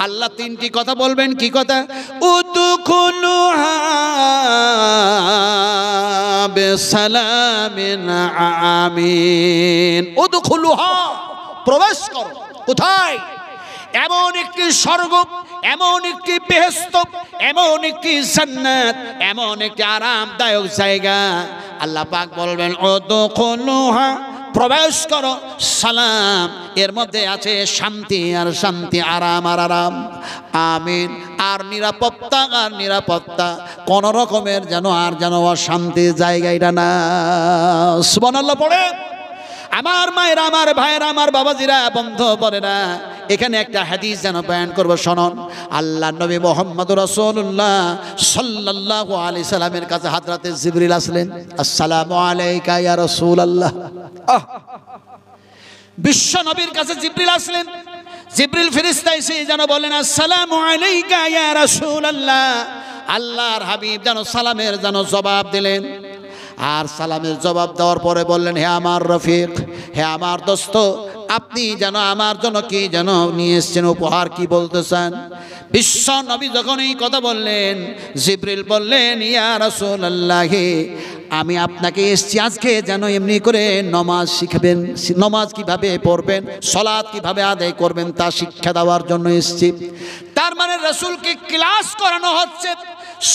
আল্লাহ তিনটি কথা বলবেন। কি কথা? উদখুলুহা বিসালামিন আমিন। উদখুলুহা, প্রবেশ করো। কোথায়? এমন একটি স্বর্গ, এমন একটি বেহেশত, এমন একটি জান্নাত, এমন একটি আরামদায়ক জায়গা। আল্লাহ পাক বলবেন উদখুলুহা, প্রবেশ করো, সালাম, এর মধ্যে আছে শান্তি আর শান্তি, আরাম আর আরাম, আমিন, আর নিরাপত্তা আর নিরাপত্তা। কোন রকমের যেন আর যেন অশান্তির জায়গা এটা না। সুবহানাল্লাহ পড়ে। আমার মায়েরা, আমার ভাইয়েরা, আমার বাবাজিরা, বন্ধু বোনেরা, এখানে একটা হাদিস যেন বয়ান করবো, শুনুন। আল্লাহ নবী মুহাম্মদুর রাসূলুল্লাহ সাল্লাল্লাহু আলাইহি সাল্লামের কাছে হযরতে জিবরিল আসলেন। আসসালামু আলাইকা ইয়া রাসূলুল্লাহ। বিশ্ব নবীর কাছে জিবরিল আসলেন। জিবরিল ফেরেশতা এসে যেন বলেন আসসালামু আলাইকা ইয়া রাসূলুল্লাহ। আল্লাহর হাবিব যেন সালামের যেন জবাব দিলেন। আর সালামের জবাব দেওয়ার পরে বললেন, হে আমার রফিক, হে আমার দোস্ত, আপনি যেন আমার জন্য কি যেন নিয়ে এসেছেন, উপহার কি বলতে চান? বিশ্ব নবী যখন এই কথা বললেন, জিবরিল বললেন, ইয়া রাসূলুল্লাহ, আমি আপনাকে এসেছি আজকে যেন এমনি করে নামাজ শিখাবেন, নামাজ কিভাবে পড়বেন, সালাত কিভাবে আদায় করবেন তা শিক্ষা দেওয়ার জন্য এসেছি। তার মানে রাসূলকে ক্লাস করানো হচ্ছে,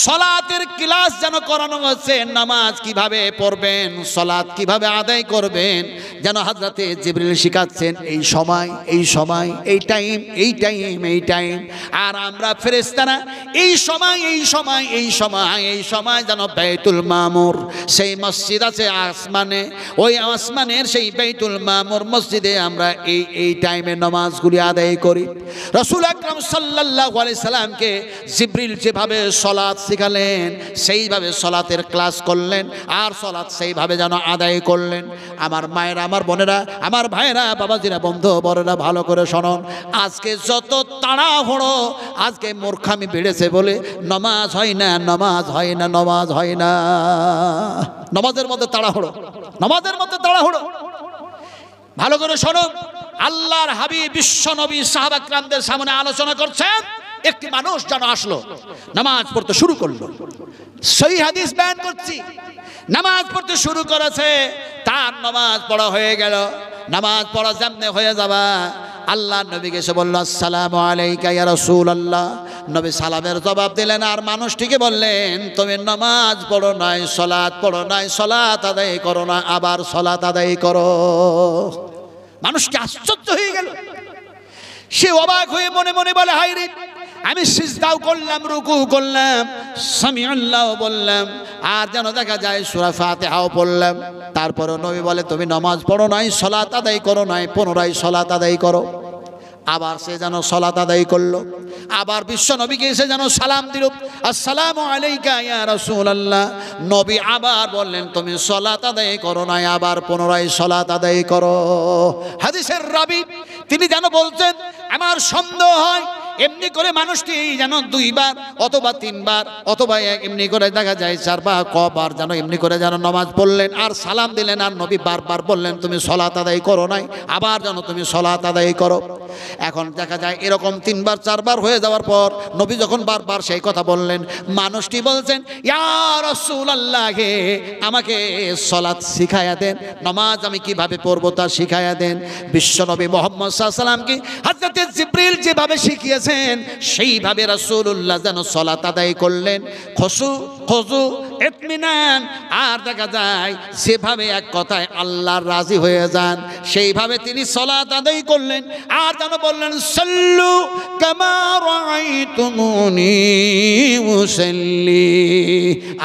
সালাতের ক্লাস যেন করানো হচ্ছে, নামাজ কিভাবে পড়বেন, সালাত কিভাবে আদায় করবেন যেন হযরতে জিবরিল শিখাচ্ছেন। এই সময়, এই সময়, এই টাইম, এই টাইম, এই টাইম। আর আমরা ফেরেশতারা এই সময়, এই সময়, এই সময়, এই সময় যেন বাইতুল মামুর, সেই মসজিদ আছে আসমানে, ওই আসমানের সেই বাইতুল মামুর মসজিদে আমরা এই টাইমে নামাজগুলি আদায় করি। রাসূল আকরাম সাল্লাল্লাহু আলাইহি সাল্লামকে জিবরিল যেভাবে সালাত শিখালেন, সেইভাবে সালাতের ক্লাস করলেন, আর সালাত সেইভাবে যেন আদায় করলেন। আমার মায়েরা, আমার বোনেরা, আমার ভাইয়েরা, বাবাজিরা, বন্ধু বড়রা, ভালো করে শুনুন। আজকে যত তাড়াহুড়ো, আজকে মূর্খামি বেড়েছে বলে নামাজ হয় না, নামাজ হয় না, নামাজ হয় না। নামাজের মধ্যে তাড়াহুড়ো, নামাজের মধ্যে তাড়াহুড়ো। ভালো করে শুনুন। আল্লাহর হাবিব বিশ্ব নবী সাহাবা কিরামদের সামনে আলোচনা করছেন। একটি মানুষ যেন আসলো, নামাজ পড়তে শুরু করলো। সহিহ হাদিস বয়ান করছি। নামাজ পড়তে শুরু করেছে, তার নামাজ পড়া হয়ে গেল। নামাজ পড়া যেমনে হয়ে যাবা, আল্লাহ নবীকে এসে বলল আসসালামু আলাইকা ইয়া রাসূলুল্লাহ। নবী সালামের জবাব দিলেন, আর মানুষটিকে বললেন, তুমি নামাজ পড়ো নাই, সালাত পড়ো নাই, সালাত আদায় করো না, আবার সালাত আদায় করো। মানুষটি আশ্চর্য হয়ে গেল। সে অবাক হয়ে মনে মনে বলে, হায় রে, আমি সিজদাও করলাম, রুকু করলাম, সামিআল্লাহু বললাম, আর যেন দেখা যায় সূরা ফাতিহাও পড়লাম, তারপরে নবী বলে তুমি নামাজ পড়ো নাই, সালাত আদায় করো নাই, পুনরায় সালাত আদায় করো। আবার সে যেন সালাত আদায় করলো। আবার বিশ্ব নবীকে এসে যেন সালাম দিল, আসসালামু আলাইকা ইয়া রাসূলুল্লাহ। নবী আবার বললেন তুমি সালাত আদায় করো নাই, আবার পুনরায় সালাত আদায় করো। হাদিসের রাবী তিনি যেন বলছেন, আমার সন্দেহ হয় এমনি করে মানুষটি যেন দুইবার অথবা তিনবার অথবা এমনি করে দেখা যায় চারবার কবার যেন এমনি করে যেন নামাজ পড়লেন আর সালাম দিলেন, আর নবী বারবার বললেন তুমি সালাত আদায় করো নাই, আবার যেন তুমি সালাত আদায় করো। এখন দেখা যায় এরকম তিনবার চারবার হয়ে যাওয়ার পর নবী যখন বারবার সেই কথা বললেন, মানুষটি বলছেন, ইয়া রাসূলুল্লাহ, আমাকে সালাত শিখায়া দেন, নামাজ আমি কিভাবে পড়বো তা শিখায়া দেন। বিশ্বনবী মুহাম্মদ সাল্লাল্লাহু আলাইহি ওয়াসাল্লামকে হযরত জিবরিল যেভাবে শিখিয়েছেন সেইভাবে রাসূলুল্লাহ যেন সালাত আদায় করলেন, খুশু ইতমিনান, আর দেখা যায় যেভাবে এক কথায় আল্লাহর রাজি হয়ে যান সেইভাবে তিনি সালাত আদায় করলেন। আর যেন বললেন, সাল্লু কামা রাআইতুমুনি উসাল্লি,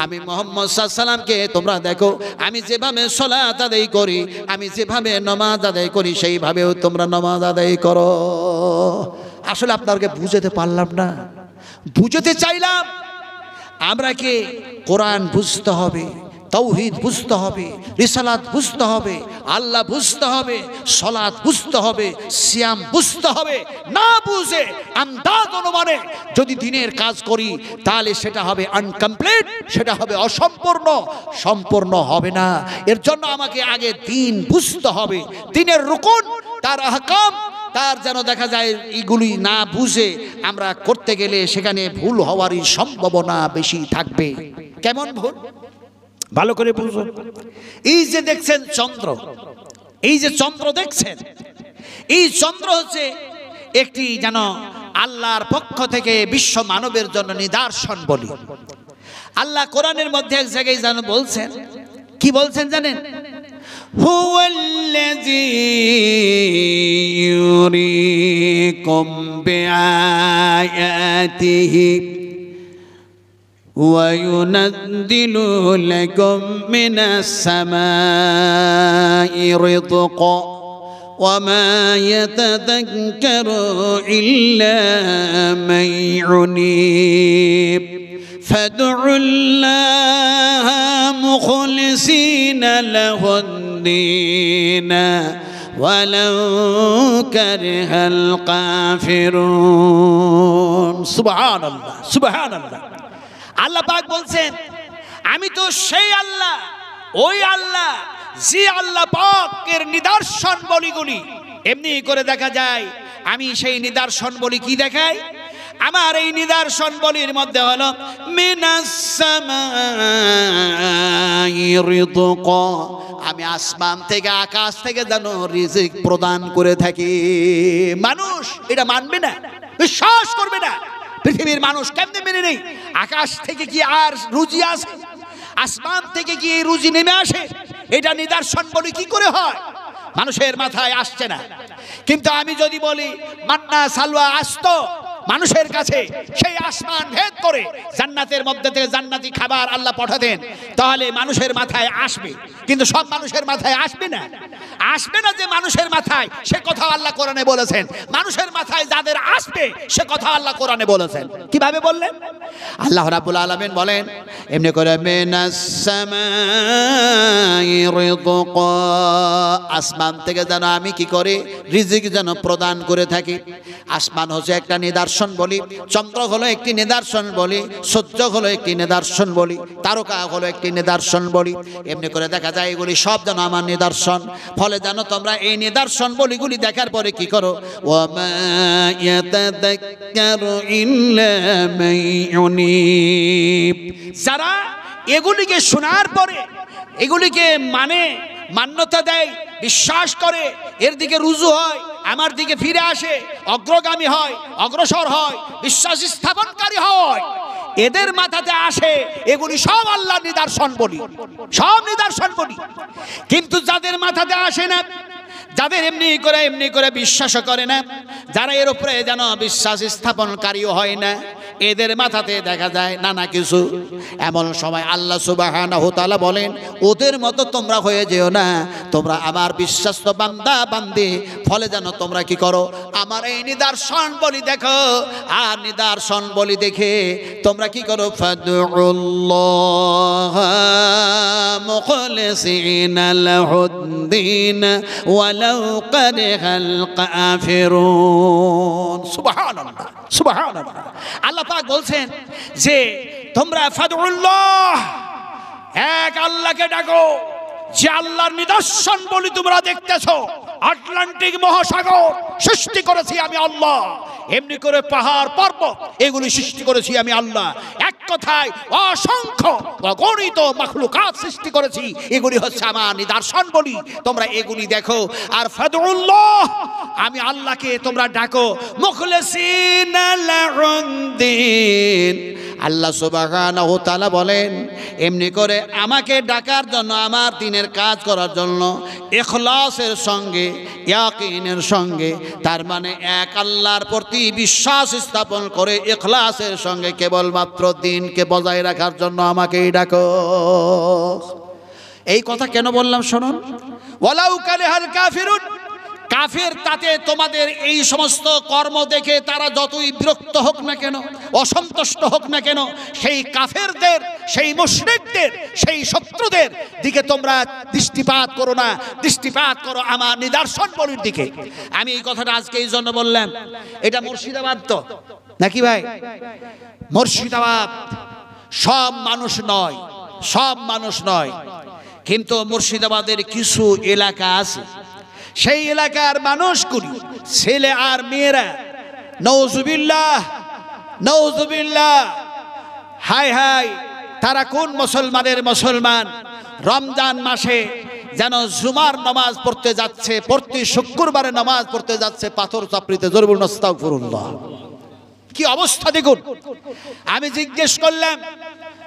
আমি মুহাম্মদ সাল্লাল্লাহু আলাইহি ওয়াসাল্লামকে তোমরা দেখো আমি যেভাবে সালাত আদায় করি, আমি যেভাবে নামাজ আদায় করি সেইভাবেও তোমরা নামাজ আদায় করো। আসলে আপনাকে বুঝাতে পারলাম না, বুঝাতে চাইলাম। আমরা কি কোরআন বুঝতে হবে, তাওহীদ বুঝতে হবে, রিসালাত বুঝতে হবে, আল্লাহ বুঝতে হবে, সালাত বুঝতে হবে, সিয়াম বুঝতে হবে। না বুঝে আন্দাজ অনুমানে যদি দিনের কাজ করি তাহলে সেটা হবে আনকমপ্লিট, সেটা হবে অসম্পূর্ণ, সম্পূর্ণ হবে না। এর জন্য আমাকে আগে দিন বুঝতে হবে, দিনের রুকুন, তার আহকাম, তার যেন দেখা যায় এইগুলি না বুঝে আমরা করতে গেলে সেখানে ভুল হওয়ারই সম্ভাবনা বেশি থাকবে। কেমন ভুল? ভালো করে বুঝুন। এই যে দেখছেন চন্দ্র, এই যে চন্দ্র দেখছেন, এই চন্দ্র হচ্ছে একটি যেন আল্লাহর পক্ষ থেকে বিশ্ব মানবের জন্য নিদর্শন বলি। আল্লাহ কোরআনের মধ্যে এক জায়গায় যেন বলছেন, কি বলছেন জানেন? হুয়াল্লাযী ইউরিকুম বিআয়াতিহি ওয়া ইউনাজ্জিলু লাকুম মিনাস সামাই রিযকা ওয়া মা ইয়াতাযাক্কারু ইল্লা মান ইউনীব فادعوا الله مخلصين له الدين ولو كره الكافرون سبحان الله سبحان الله আল্লাহ পাক বলছেন, আমি তো সেই আল্লাহ, ওই আল্লাহ যে আল্লাহ পাকের নিদর্শন বলিগুলি এমনি করে দেখা যায়। আমি সেই নিদর্শন বলি কি দেখাই? আমার এই নিদর্শন বলির মধ্যে হলো মিনাস সামাই রিযকা, আমি আসমান থেকে আকাশ থেকে যেন রিজিক প্রদান করে থাকি। মানুষ এটা মানবে না, বিশ্বাস করবে না। পৃথিবীর মানুষ কেমনে মেনে নেই? আকাশ থেকে কি আর রুজি আসে? আসমান থেকে কি এই রুজি নেমে আসে? এটা নিদর্শন বলি কি করে হয়? মানুষের মাথায় আসছে না। কিন্তু আমি যদি বলি মান্না সালওয়া আসতো মানুষের কাছে, সেই আসমান ভেদ করে জান্নাতের মধ্যে থেকে জান্নাতি খাবার আল্লাহ পাঠাতেন, তাহলে মানুষের মাথায় আসবে। কিন্তু সব মানুষের মাথায় আসবে না, আসবে না। যে মানুষের মাথায় সে কথা আল্লাহ কোরআনে বলেছেন, মানুষের মাথায় যাদের আসবে সে কথা আল্লাহ কোরআনে বলেছেন। কিভাবে বললেন? আল্লাহ রাব্বুল আলামিন বলেন এমনি করে মিনাস সামাই রিযকা, আসমান থেকে যেন আমি কি করে রিজিক যেন প্রদান করে থাকি। আসমান হচ্ছে একটা নিদর্শন বলি, চন্দ্র হলো একটি নিদর্শন বলি, সূর্য হলো একটি নিদর্শন বলি, তারকা হলো একটি নিদর্শন বলি। এমনি করে দেখা যায় এগুলি সব যেন আমার নিদর্শন। ফলে যেন তোমরা এই নিদর্শন বলিগুলি দেখার পরে কি করো? ওয়া মা ইয়াতাযাক্কারু ইল্লা মান ইউনীব, যারা এগুলিকে শোনার পরে এগুলিকে মান্যতা দেয়, বিশ্বাস করে, এর দিকে রুজু হয়, আমার দিকে ফিরে আসে, অগ্রগামী হয়, অগ্রসর হয়, বিশ্বাস স্থাপনকারী হয়, এদের মাথাতে আসে এগুলি সব আল্লাহ নিদর্শন বলি, সব নিদর্শন বলি। কিন্তু যাদের মাথাতে আসে না, যাদের এমনি করে বিশ্বাস করে না, যারা এর উপরে যেন বিশ্বাস স্থাপনকারীও হয় না, এদের মাথাতে দেখা যায় নানা কিছু। এমন সময় আল্লাহ সুবহানাহু ওয়া তাআলা বলেন, ওদের মতো তোমরা হয়ে যেও না, তোমরা আমার বিশ্বাস্ত বান্দা বান্দি। ফলে যেন তোমরা কি করো? আমার এই নিদর্শন বলি দেখো, আর নিদর্শন বলি দেখে তোমরা কি করো? ফাদউল্লাহ মুখলিসিনা লাহুদ্দিন ওয়ালাউ কারিহাল কাফিরুন। সুবহানাল্লাহ সুবহানাল্লাহ। আল্লাহ পাক বলছেন যে তোমরা ফাদউল্লাহ, এক আল্লাহকে ডাকো, যে আল্লাহর নিদর্শন বলি তোমরা দেখতেছো। আটলান্টিক মহাসাগর সৃষ্টি করেছি আমি আল্লাহ, এমনি করে পাহাড় পর্বত এগুলি সৃষ্টি করেছি আমি আল্লাহ। এক কথায় অসংখ্য অগণিত মাখলুকাত সৃষ্টি করেছি, এগুলি হচ্ছে আমার নিদর্শন বলি, তোমরা এগুলি দেখো। আর ফাদউল্লাহ, আমি আল্লাহকে তোমরা ডাকো, মুখলিসিনা লাহুদ্দিন। আল্লাহ সুবহানাহু ওয়া তাআলা বলেন এমনি করে আমাকে ডাকার জন্য, আমার দ্বীনের কাজ করার জন্য ইখলাসের সঙ্গে, ইয়াকিনের সঙ্গে, তার মানে এক আল্লাহর প্রতি বিশ্বাস স্থাপন করে ইখলাসের সঙ্গে কেবলমাত্র দ্বীনকে বজায় রাখার জন্য আমাকেই ডাকো। এই কথা কেন বললাম শুনুন। ওয়ালাউ কারিহাল কাফিরুন, কাফের তাতে তোমাদের এই সমস্ত কর্ম দেখে তারা যতই বিরক্ত হোক না কেন, অসন্তুষ্ট হোক না কেন, সেই কাফেরদের, সেই মুশরিকদের, সেই শত্রুদের দিকে তোমরা দৃষ্টিপাত করো না, দৃষ্টিপাত করো আমার নিদর্শন বলির দিকে। আমি এই কথাটা আজকে এই জন্য বললাম, এটা মুর্শিদাবাদ তো নাকি ভাই? মুর্শিদাবাদ সব মানুষ নয়, সব মানুষ নয়, কিন্তু মুর্শিদাবাদের কিছু এলাকা আছে, সেই এলাকার মানুষগুলি ছেলে আর মেয়েরা, নাউজুবিল্লাহ নাউজুবিল্লাহ, হায় হায়, তারা কোন মুসলমানের মুসলমান রমজান মাসে যেন জুমার নামাজ পড়তে যাচ্ছে, প্রতি শুক্রবারে নামাজ পড়তে যাচ্ছে পাথর চাপড়িতে। জোরে বলুন আস্তাগফিরুল্লাহ। কি অবস্থা দেখুন। আমি জিজ্ঞেস করলাম,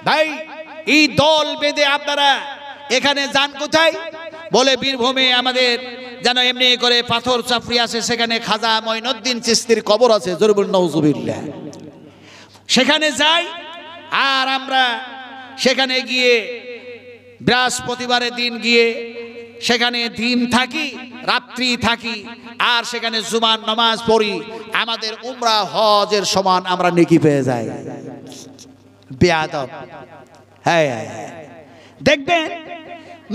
ভাই এই দল বেঁধে আপনারা এখানে যান কোথায়? বলে বীরভূমে আমাদের যেন এমনি করে পাথর চাপড়ি আছে, সেখানে খাজা মঈনুদ্দিন চিশতির কবর আছে। জোরে বলুন নাউজুবিল্লাহ। সেখানে যাই, আর আমরা সেখানে গিয়ে বৃহস্পতিবারের দিন গিয়ে সেখানে দিন থাকি, রাত্রি থাকি, আর সেখানে জুমার নামাজ পড়ি। আমাদের উমরা হজের সমান আমরা নেকি পেয়ে যাই। বেয়াদব। হ্যাঁ, দেখবেন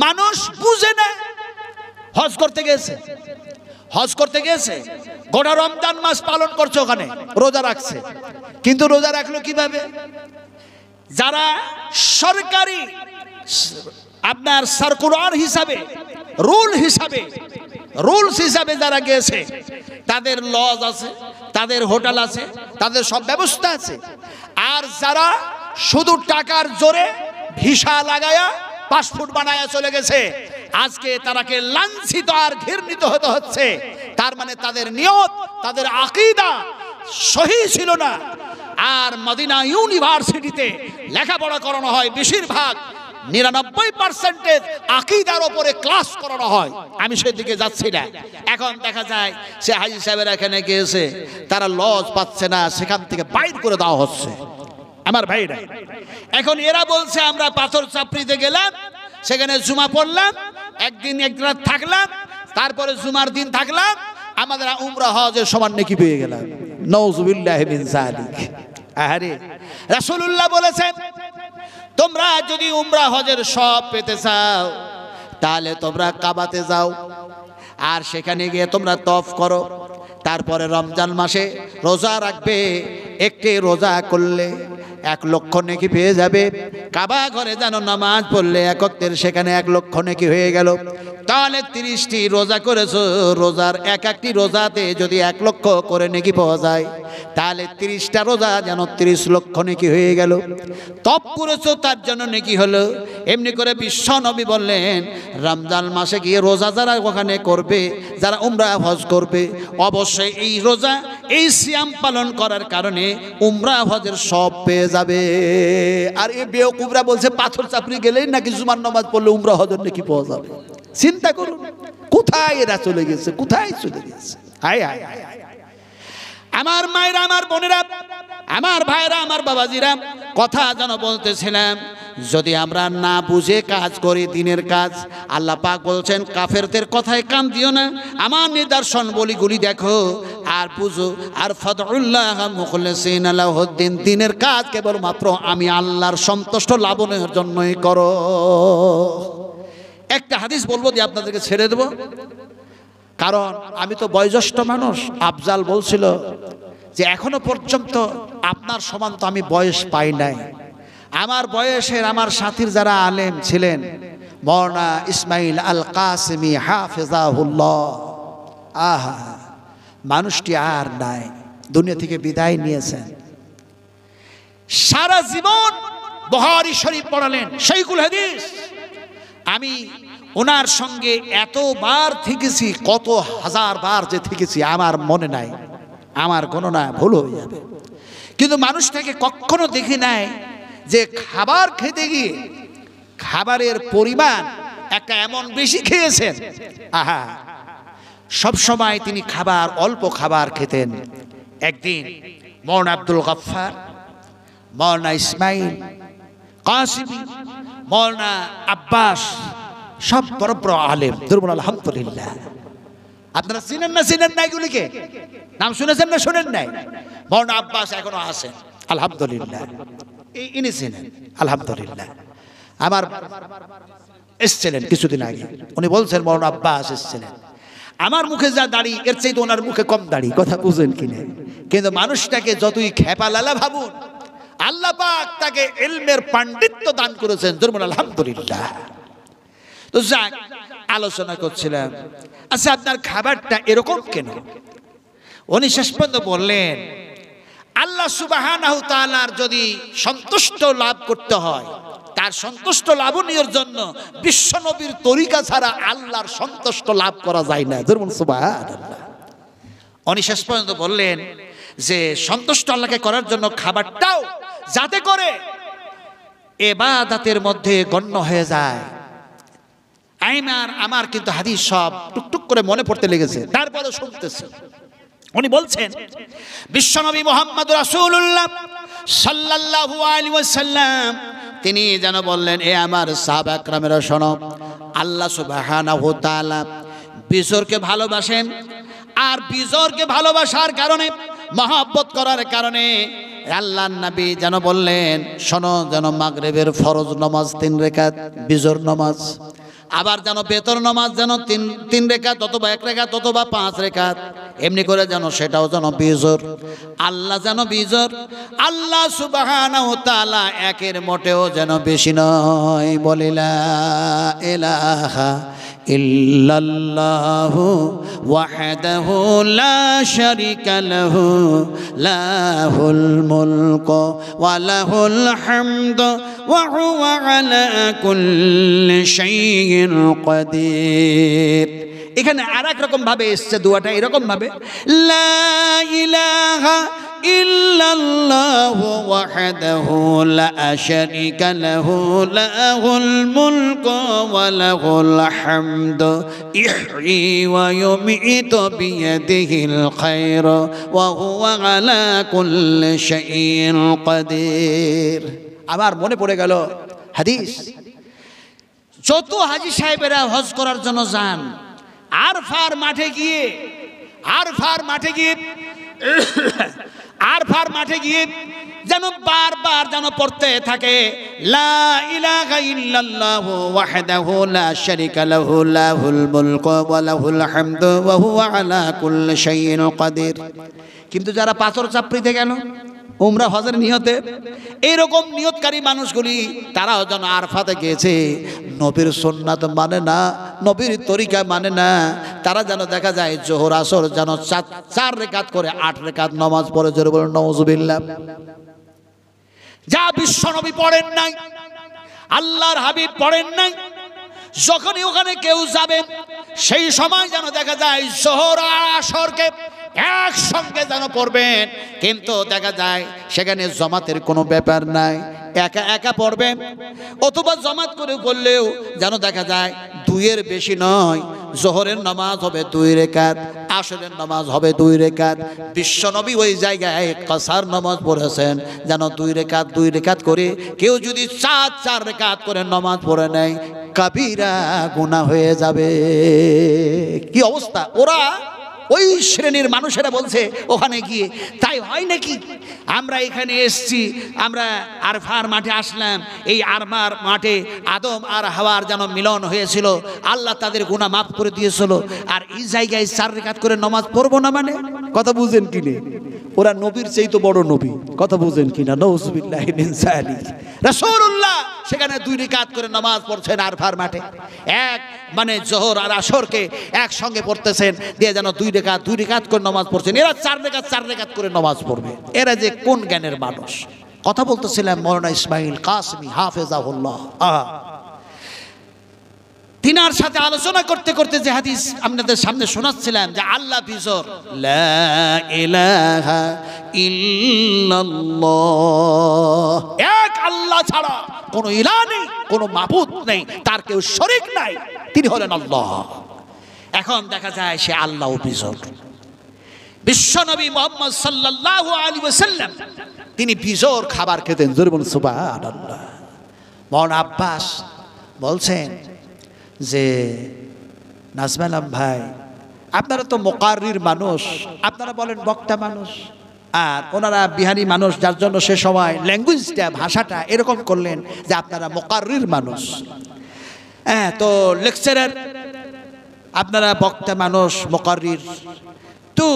মানুষ বুঝে না। হজ করতে গেছে, হজ করতে গেছে, গোটা রমজান মাস পালন করছে, ওখানে রোজা রাখছে, কিন্তু রোজা রাখলো কিভাবে? যারা সরকারি আপনার সার্কুলার হিসাবে, রুলস হিসাবে যারা গেছে, তাদের লজ আছে, তাদের হোটেল আছে, তাদের সব ব্যবস্থা আছে। আর যারা শুধু টাকার জোরে ভিসা লাগায়া পাসপোর্ট বানায়া চলে গেছে, আজকে তারাকে লাঞ্ছিত আর ঘৃণিত হতে হচ্ছে। তার মানে তাদের নিয়ত, তাদের আকীদা সহি ছিল না। আর মদিনা ইউনিভার্সিটিতে লেখাপড়া করানো হয়, বেশিরভাগ 99% আকীদার উপরে ক্লাস করানো হয়। আমি সেদিকে যাচ্ছি না। এখন দেখা যায় সে হাজী সাহেবেরা এখানে গিয়েছে, তারা লজ পাচ্ছে না, সেখান থেকে বাইর করে দেওয়া হচ্ছে। আমার ভাইরা, এখন এরা বলছে আমরা পাথর চাপড়িতে গেলাম, সেখানে জুমা পড়লাম, একদিন এক রাত থাকলাম, তারপরে জুমার দিন থাকলাম, আমাদের উমরা হজের সমান নেকি পেয়ে গেলাম। নাউজুবিল্লাহি মিন যালিক। আরে রাসূলুল্লাহ বলেছেন, তোমরা যদি উমরা হজের সব পেতে চাও, তাহলে তোমরা কাবাতে যাও, আর সেখানে গিয়ে তোমরা তওয়াফ করো। তারপরে রমজান মাসে রোজা রাখবে, একটি রোজা করলে 1 লক্ষ নেকি পেয়ে যাবে। কাবা ঘরে যেন নামাজ পড়লে একত্রের সেখানে 1 লক্ষ নেকি হয়ে গেল। তাহলে 30টি রোজা করেছো, রোজার এক একটি রোজাতে যদি 1 লক্ষ করে নেকি পাওয়া যায়, তাহলে 30টা রোজা যেন 30 লক্ষ নেকি হয়ে গেল। তপ করেছো, তার জন্য নেকি হলো। এমনি করে বিশ্ব নবী বললেন, রমজান মাসে গিয়ে রোজা যারা ওখানে করবে, যারা উমরা হজ করবে, অবশ্যই এই রোজা, এই সিয়াম পালন করার কারণে উমরা হজের সব পেয়ে যাবে। আর এই বেওকুফরা বলছে পাথর চাপড়ি গেলেই নাকি জুমার নামাজ পড়লে উমরা হজের নাকি পাওয়া যাবে। চিন্তা করুন কোথায় এরা চলে গেছে, কোথায় চলে গেছে। হায় হায় হায়। আমার মায়েরা, আমার বোনেরা, আমার ভাইরা, আমার বাবাজিরা, কথা যেন বলতেছিলাম, যদি আমরা না বুঝে কাজ করি দিনের কাজ, আল্লাহ পাক বলছেন কাফেরদের কথায় কান দিও না, আমার নিদর্শন বলিগুলি দেখো আর বুঝো। আর ফাদউল্লাহ মুখলিসিনা লাহুদ্দিন, দিনের কাজ কেবলমাত্র আমি আল্লাহর সন্তুষ্ট লাভনের জন্যই করো। একটা হাদিস বলবো দিয়ে আপনাদেরকে ছেড়ে দেব, কারণ আমি তো বয়োজ্যেষ্ঠ মানুষ। আফজাল বলছিল যে এখনো পর্যন্ত আপনার সমান তো আমি বয়স পাই নাই। আমার বয়সের আমার সাথীর যারা আলেম ছিলেন, মাওলানা ইসমাইল আল কাসেমি হাফেজাহুল্লাহ, আহা, মানুষটি আর নাই, দুনিয়া থেকে বিদায় নিয়েছেন। সারা জীবন বুখারী শরীফ পড়ালেন, শাইখুল হাদিস। আমি ওনার সঙ্গে এতবার থেকেছি, কত হাজার বার যে থেকেছি আমার মনে নাই, আমার গণনা ভুল হয়ে যাবে। কিন্তু মানুষটাকে কখনো দেখি নাই যে খাবার খেতে গিয়ে খাবারের পরিমাণ একটা এমন বেশি খেয়েছেন। আহা, সব সময় তিনি খাবার, অল্প খাবার খেতেন। একদিন মাওলানা আব্দুল গফফার, মাওলানা ইসমাইল কাসেমি, মাওলানা আব্বাস, সব বড় বড় আলেম, দুর্বল আলহামদুলিল্লাহ। আপনারা চিনেন না, চিনেন না এগুলিকে? নাম শুনেছেন না শুনেন নাই? মাওলানা আব্বাস এখনো আছেন আলহামদুলিল্লাহ, ইনি চিনেন আলহামদুলিল্লাহ। আমার এসছিলেন কিছুদিন আগে, উনি বলছেন মাওলানা আব্বাস এসছিলেন। আমার মুখে যা দাড়ি, এর চাইতে ওনার মুখে কম দাড়ি, কথা বুঝেন কিনা? কিন্তু মানুষটাকে যতই খেপা লালা ভাবুন, আল্লাহ পাক তাকে ইলমের পাণ্ডিত্য দান করেছেন, দুর্বল আলহামদুলিল্লাহ। তো যাক, আলোচনা করছিলাম, আচ্ছা আপনার খাবারটা এরকম কেন? উনি শেষ পর্যন্ত বললেন, আল্লাহ সুবহানাহু তাআলার যদি সন্তুষ্ট লাভ করতে হয়, তার সন্তুষ্ট লাভনীয়র জন্য বিশ্বনবীর তরিকা ছাড়া আল্লাহর সন্তুষ্ট লাভ করা যায় না। সুবহানাল্লাহ। উনি শেষ পর্যন্ত বললেন যে সন্তুষ্ট আল্লাহকে করার জন্য খাবারটাও যাতে করে ইবাদতের মধ্যে গণ্য হয়ে যায়। আমার কিন্তু হাদিস সব টুকটুক করে মনে পড়তে লেগেছে, তারপরে শুনতেছি। উনি বলছেন, বিশ্বনবী মুহাম্মদ রাসূলুল্লাহ সাল্লাল্লাহু আলাইহি ওয়াসাল্লাম তিনি যেন বললেন, এ আমার সাহাবা একরামেরা শোনো, আল্লাহ সুবহানাহু ওয়া তাআলা বিজরকে ভালোবাসেন, আর বিজরকে ভালোবাসার কারণে, মহব্বত করার কারণে আল্লাহর নবী যেন বললেন, শোনো, যেন মাগরিবের ফরজ নামাজ 3 রাকাত, বিজর নামাজ, আবার যেন বেতর নামাজ যেন 3 রাকাত অথবা 1 রাকাত অথবা 5 রাকাত, এমনি করে যেন সেটাও যেন বিজর। আল্লাহ যেন বিজর, আল্লাহ সুবহানাহু ওয়া তাআলা একের মোটেও যেন বেশি নয়। বলে লা ইলাহা ইল্লাল্লাহু ওয়াহদাহু লা শারীকা লাহু লাহুল মুলকু ওয়া লাহুল হামদু ওয়া হুয়া আলা কুল্লি শাইইন কাদির। এখানে আরেক রকম ভাবে এসছে দোয়াটা, এরকম ভাবে, লা ইলাহা ইল্লাল্লাহু ওয়াহদাহু লা শারীকা লাহু লাহুল মুলকু ওয়া লাহুল হামদু ইহয়ি ওয়া ইউমীতু বিয়াদিহিল খায়রু ওয়া হুয়া আলা কুল্লি শাইইন কাদির। আবার মনে পড়ে গেল হাদিস, যত হাজী সাহেবেরা হজ করার জন্য যান, আরফার মাঠে গিয়ে যেন বারবার যেন পড়তে থাকে, লা ইলাহা ইল্লাল্লাহু ওয়াহদাহু লা শারীকা লাহু লাহুল মুলকু ওয়া লাহুল হামদু ওয়া হুয়া আলা কুল্লি শাইইন কাদির। কিন্তু যারা পাথর চাপড়িতে গেল উমরা হজের নিয়তে, এইরকম নিয়তকারী মানুষগুলি তারাও যেন আরফাতে গিয়েছে, নবীর সুন্নাত মানে না, নবীর তরিকা মানে না, তারা যেন দেখা যায় জোহর আসর যেন 4 রাকাত করে 8 রাকাত নামাজ পড়ে। জোরে বলুন নাউজুবিল্লাহ। যা বিশ্ব নবী পড়েন নাই, আল্লাহর হাবিব পড়েন নাই, যখনই ওখানে কেউ যাবেন সেই সময় যেন দেখা যায় জোহর আর আসরকে একসঙ্গে যেন পড়বেন, কিন্তু দেখা যায় সেখানে জমাতের কোনো ব্যাপার নাই, একা একা পড়বেন, অথবা জমাত করে পড়লেও যেন দেখা যায় 2-এর বেশি নয়। জোহরের নামাজ হবে 2 রাকাত, আসরের নামাজ হবে 2 রাকাত। বিশ্বনবী ওই জায়গায় কাসার নামাজ পড়েছেন, যেন 2 রাকাত করে কেউ যদি 4 রাকাত করে নামাজ পড়ে নেয়, কাবিরা গুনাহ হয়ে যাবে। কি অবস্থা! ওরা ওই শ্রেণীর মানুষেরা বলছে ওখানে গিয়ে, তাই হয় নাকি? আমরা এখানে এসছি, আমরা আরফার মাঠে আসলাম, এই আরফার মাঠে আদম আর হাওয়ার যেন মিলন হয়েছিল, আল্লাহ তাদের গুনাহ মাফ করে দিয়েছিল, আর এই জায়গায় 4 রাকাত করে নামাজ পড়বো না মানে? কথা বুঝেন কিনে? ওরা নবীর চেয়ে তো বড় নবী, কথা বুঝেন কিনা? নাউজুবিল্লাহি মিন যালিক। রাসূলুল্লাহ সেখানে 2 রাকাত করে নামাজ পড়ছেন আরফার মাঠে, মানে জোহর আর আসরকে একসঙ্গে পড়তেছেন, দিয়ে যেন 2 রাকাত করে নামাজ পড়ছেন। এরা 4 রাকাত করে নামাজ পড়বে। এরা যে কোন জ্ঞানের মানুষ! কথা বলতেছিলাম মাওলানা ইসমাইল কাসেমী হাফেজাহুল্লাহ, তিনার সাথে আলোচনা করতে করতে যে হাদিস আপনাদের সামনে শোনাচ্ছিলাম, যে আল্লাহ বিজর, লা ইলাহা ইল্লাল্লাহ, এক আল্লাহ ছাড়া কোনো ইলাহ নেই, কোনো মাবুদ নেই, তার কেউ শরীক নাই, তিনি হলেন আল্লাহ। এখন দেখা যায় সে আল্লাহ বিজর। বিশ্বনবী মুহাম্মদ সাল্লাল্লাহু আলাইহি ওয়াসাল্লাম তিনি বিজর খাবার খেতেন। জোরে বলুন সুবহানাল্লাহ। মাওলানা আব্বাস বলছেন যে, নাজমুল আলম ভাই, আপনারা তো মুকাররির মানুষ, আপনারা বলেন বক্তা মানুষ, আর ওনারা বিহারি মানুষ, যার জন্য সে সময় ল্যাঙ্গুয়েজটা, ভাষাটা এরকম করলেন যে আপনারা মুকাররির মানুষ। তো লেকচারার, আপনারা বক্তা মানুষ, মুকাররির। তো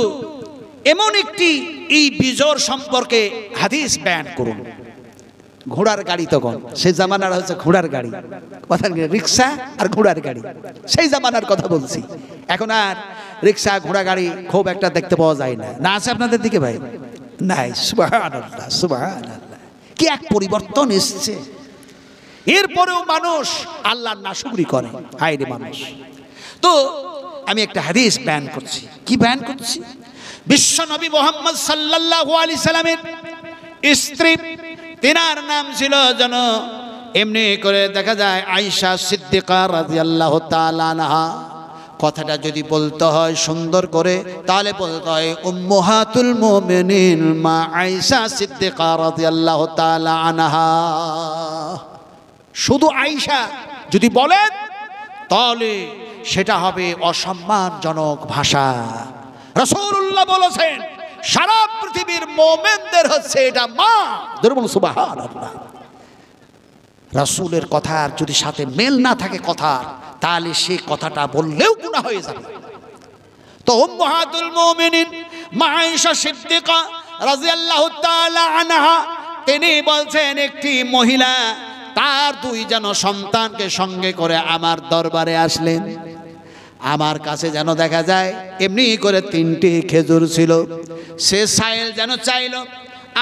এমন একটি এই বিজর সম্পর্কে হাদিস বয়ান করুন। ঘোড়ার গাড়ি, তখন সেই জামানার হচ্ছে ঘোড়ার গাড়ি, কথা রিক্সা আর ঘোড়ার গাড়ি, সেই জামানার কথা বলছি। এখন আর রিক্সা ঘোড়া গাড়ি খুব একটা দেখতে পাওয়া যায় না, না আছে আপনাদের দিকে ভাই? নাই। সুবহানাল্লাহ, সুবহানাল্লাহ, কি এক পরিবর্তন এসছে। এরপরেও মানুষ আল্লাহর নাশুকরি করে। হায় রে মানুষ। তো আমি একটা হাদিস বয়ান করছি। কি বয়ান করছি? বিশ্ব নবী মুহাম্মদ সাল্লাল্লাহু আলাইহি সাল্লামের স্ত্রী, তিনার নাম ছিল যেন এমনি করে দেখা যায় আয়েশা সিদ্দিকা রাদিয়াল্লাহু তাআলা আনহা। কথাটা যদি বলতে হয় সুন্দর করে তাহলে বলতে হয় উম্মাহাতুল মুমিনিন মা আয়েশা সিদ্দিকা রাদিয়াল্লাহু তাআলা আনহা। শুধু আয়েশা যদি বলেন তাহলে সেটা হবে অসম্মানজনক ভাষা। রাসূলুল্লাহ বলেছেন সারা পৃথিবীর মুমিনদের হচ্ছে এটা মা। বলুন সুবহানাল্লাহ। রাসূলের কথার যদি সাথে মেল না থাকে কথা, তাহলে সেই কথাটা বললেও গুনাহ হয়ে যাবে। তো উম্মাহাতুল মুমিনিন মা আয়েশা সিদ্দিকা রাদিয়াল্লাহু তাআলা আনহা তিনি বলছেন একটি মহিলা তার দুই যেন সন্তানকে সঙ্গে করে আমার দরবারে আসলেন। আমার কাছে যেন দেখা যায় এমনি করে 3টি খেজুর ছিল। সে সাইল যেন চাইল,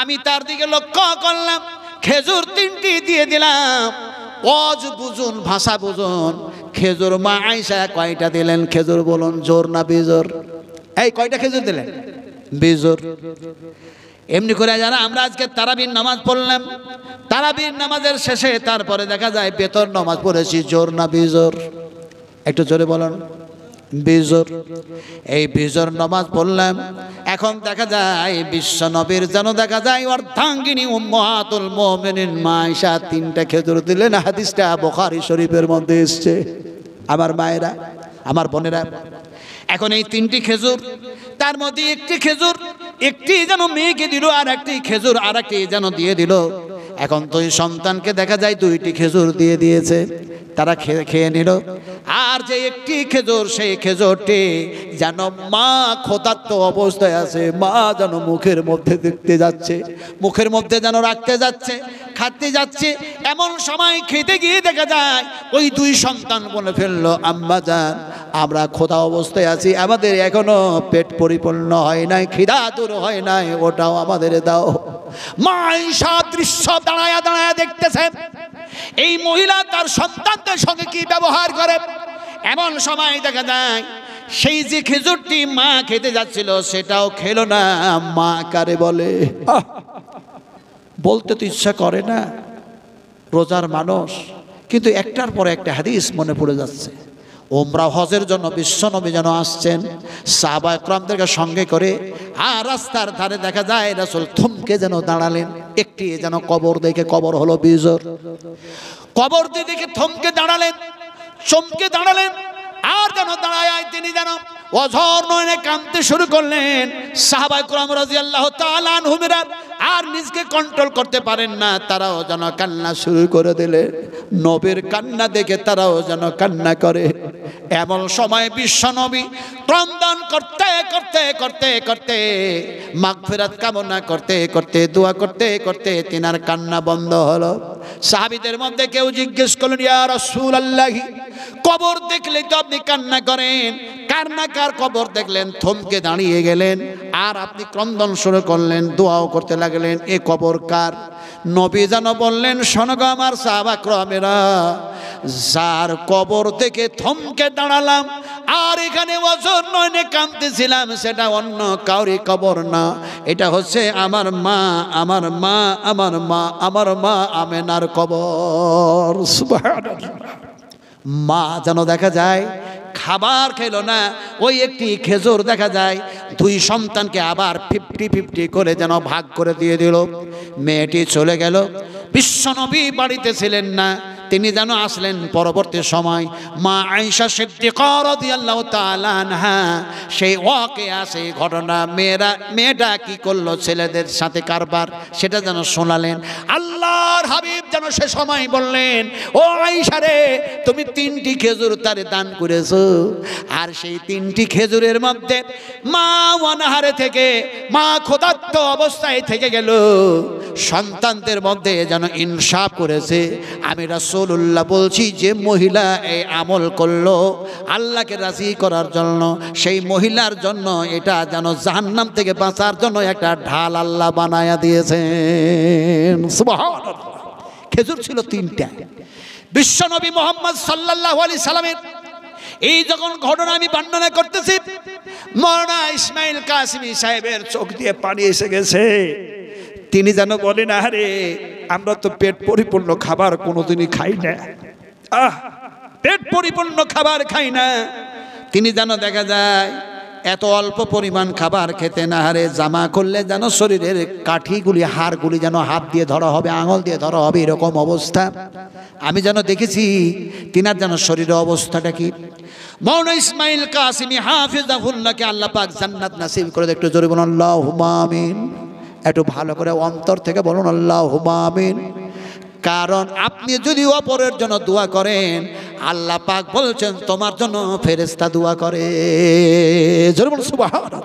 আমি তার দিকে লক্ষ্য করলাম, খেজুর 3টি দিয়ে দিলাম। অজ বুঝুন, ভাষা বুঝুন। খেজুর মা আয়েশা কয়টা দিলেন? খেজুর বলুন, জোর না বেজোর? এই কয়টা খেজুর দিলেন? বেজোর। এমনি করে যারা আমরা আজকে তারাবির নামাজ পড়লাম, তারাবির নামাজের শেষে তারপরে দেখা যায় বেতর নামাজ পড়েছি, জোর না বেজোর? একটু জোরে বলুন। বেজোর। এই বেজোর নামাজ পড়লাম। এখন দেখা যায় বিশ্ব নবীর যেন দেখা যায় অর্ধাঙ্গিনী উম্মাহাতুল মুমিনিন মা আয়েশা 3টা খেজুর দিলেন। হাদিসটা বুখারী শরীফের মধ্যে এসেছে। আমার মায়েরা, আমার বোনেরা, এখন এই 3টি খেজুর, তার মধ্যে একটি খেজুর একটি যেন মেয়েকে দিল, আর একটি খেজুর আর একটি যেন দিয়ে দিল। এখন 2 সন্তানকে দেখা যায় 2টি খেজুর দিয়ে দিয়েছে, তারা খেয়ে নিল। আর যে একটি খেজুর, সেই খেজুরটি যেন মা ক্ষুধার্ত অবস্থায় আছে, মা যেন মুখের মধ্যে দেখতে যাচ্ছে, মুখের মধ্যে যেন রাখতে যাচ্ছে, খাতে যাচ্ছে। এমন সময় খেতে গিয়ে দেখা যায় ওই 2 সন্তান বলে ফেললো, আম্মা জান আমরা ক্ষুধা অবস্থায় আছি, আমাদের এখনো পেট পরিপূর্ণ হয় নাই, খিদা দূর হয় নাই, ওটাও আমাদের দাও। মা আয়েশা দৃশ্য দাঁড়ায়া দাঁড়ায়া দেখতেছেন এই মহিলা তার সন্তানদের সঙ্গে কি ব্যবহার করে। এমন সময় দেখা যায় সেই যে খেজুরটি মা খেতে যাচ্ছিল সেটাও খেলো না। মা কারে বলে? বলতে তো ইচ্ছা করে না, রোজার মানুষ, কিন্তু একটার পর একটা হাদিস মনে পড়ে যাচ্ছে। ওমরা হজের জন্য বিশ্বনবী যেন আসছেন সাহাবা একরামদেরকে সঙ্গে করে, আর রাস্তার ধারে দেখা যায় রাসূল থমকে যেন দাঁড়ালেন। একটি যেন কবর দেখে, কবর হলো বিজর, কবর দেখে থমকে দাঁড়ালেন, চমকে দাঁড়ালেন। আর যেন দাঁড়ায় তিনি যেন অঝর নয়নে কাঁদতে শুরু করলেন। সাহাবা একরাম রাদিয়াল্লাহু তাআলা আনহুমরা আর নিজকে কন্ট্রোল করতে পারেন না, তারাও যেন কান্না শুরু করে দিলেন। নবীর কান্না দেখে তারাও যেন কান্না করে। এমন সময় বিশ্বনবী ক্রন্দন করতে করতে করতে করতে মাগফিরাত কামনা করতে করতে দোয়া করতে করতে তিনার কান্না বন্ধ হলো। সাহাবীদের মধ্যে কেউ জিজ্ঞেস করলেন, ইয়া রাসূলুল্লাহ, কবর দেখলে তো আপনি কান্না করেন, কার না কার কবর দেখলেন থমকে দাঁড়িয়ে গেলেন, আর আপনি ক্রন্দন শুরু করলেন, দোয়াও করতে লাগলেন, এ কবর কার? নবী যেন বললেন, শোনো গো আমার সাহাবা کرامেরা, যার কবর থেকে থমকে দাঁড়ালাম আর এখানে ওযর নয়নে কাঁদতেছিলাম, সেটা অন্য কাউরি কবর না, এটা হচ্ছে আমার মা, আমার মা, আমার মা, আমার মা আমেনার কবর। সুবহানাল্লাহ। মা যেন দেখা যায় খাবার খেলো না, ওই একটি খেজুর দেখা যায় 2 সন্তানকে আবার 50-50 করে যেন ভাগ করে দিয়ে দিল। মেয়েটি চলে গেল। বিশ্বনবী বাড়িতে ছিলেন না, তিনি যেন আসলেন পরবর্তী সময়। মা আয়েশা সিদ্দিকা রাদিয়াল্লাহু তাআলা আনহা সেই ওয়াকিয়া, সেই ঘটনা, মেয়েটা কি করলো ছেলেদের সাথে কারবার, সেটা যেন শোনালেন। আল্লাহর হাবিব যেন সে সময় বললেন, ও আয়েশা রে, তুমি 3টি খেজুর তারে দান করেছো, আর সেই 3টি খেজুরের মধ্যে মা অনাহারে থেকে, মা ক্ষুধার্ত অবস্থায় থেকে গেল, সন্তানদের মধ্যে যেন ইনসাফ করেছে। আমি রাসূল রাসূলুল্লাহ বলছি, যে মহিলা এই আমল করলো আল্লাহকে রাজি করার জন্য, সেই মহিলার জন্য এটা যেন জাহান্নাম থেকে বাঁচার জন্য একটা ঢাল আল্লাহ বানায়া দিয়েছেন। সুবহানাল্লাহ। খেজুর ছিল 3টা। বিশ্বনবী মুহাম্মদ সাল্লাল্লাহু আলাইহি সাল্লামের এই যখন ঘটনা আমি বর্ণনা করতেছি, মাওলানা ইসমাইল কাসেমী সাহেবের চোখ দিয়ে পানি এসে গেছে। তিনি যেন বলেন, আরে আমরা তো পেট পরিপূর্ণ খাবার কোনোদিনই খাই না, পেট পরিপূর্ণ খাবার খাই না। তিনি যেন দেখা যায় এত অল্প পরিমাণ খাবার খেতে না হারে, জামা করলে যেন শরীরের কাঠিগুলি হাড়গুলি যেন হাত দিয়ে ধরা হবে, আঙুল দিয়ে ধরা হবে, এরকম অবস্থা আমি যেন দেখেছি। তিনার যেন শরীরের অবস্থাটা কি। মাওলানা ইসমাইল কাসেমী হাফিজাহুল্লাহকে আল্লাহ পাক জান্নাত নসিব করে। একটু জোরে বলুন আল্লাহুম্মা আমিন। একটু ভালো করে অন্তর থেকে বলুন আল্লাহুম্মা আমিন। কারণ আপনি যদি অপরের জন্য দোয়া করেন, আল্লাহ পাক বলছেন তোমার জন্য ফেরেশতা দোয়া করে। জোরে বলুন সুবহানাল্লাহ।